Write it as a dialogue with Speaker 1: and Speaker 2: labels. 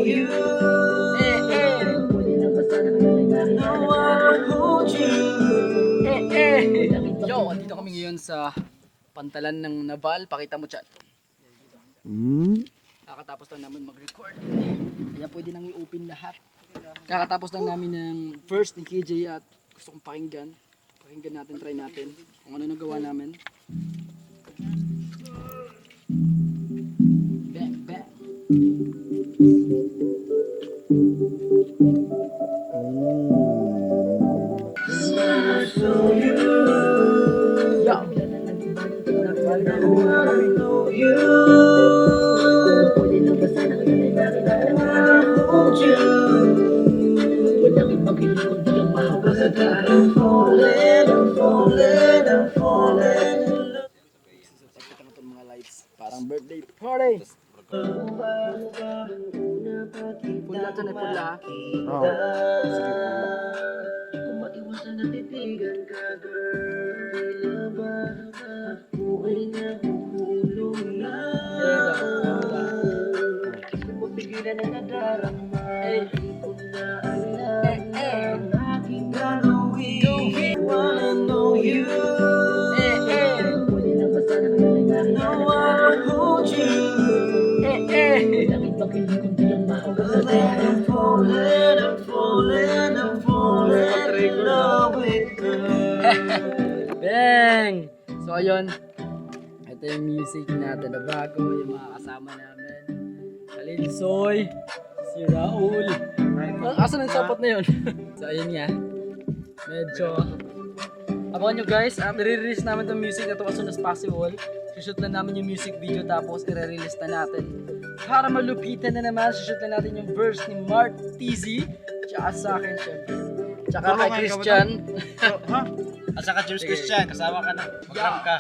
Speaker 1: you. No one hold you.
Speaker 2: Yo, andito kami ngayon sa pantalan ng Naval. Pakita mo, chat. Kakatapos lang namin mag-record. Kaya pwede nang i-open lahat. Kakatapos lang namin ng first ni KJ at gusto kong pakinggan. Pakinggan natin, try natin kung ano nagawa namin. Bang, bang. Yo!
Speaker 1: Hold you. Walang ibang hiling kundi ang mahal. I'm falling, I'm falling, I'm falling.
Speaker 2: Sakit ang itong mga lights. Parang birthday party. Pula dyan eh, pula.
Speaker 1: Kung maiwasan na titigan ka, girl, tila ba ako ay nahuhulog na? Di mo pigilan ang nadarama, di ko na alam ang aking gagawin. Wanna know you. Pwede na ba sana kailangan no one hold you. Walang ibang hiling kundi ang mahal. I'm falling, I'm falling, I'm falling in love with her.
Speaker 2: Bang! So ayun, ito yung music natin na bago, yung mga kasama namin. Kalinsoy, si Raul. Asan ang sapot na yun? So ayun nga, medyo abangan nyo guys, i-release namin itong music na ito as soon as possible. Shoot na namin yung music video tapos i-release na natin. Para malupitan na naman, shoot na natin yung verse ni Mark TZ. Tsaka sa akin syempre. Tsaka kay Christian.
Speaker 3: At saka James Christian, kasama ka na. Mag-rap ka.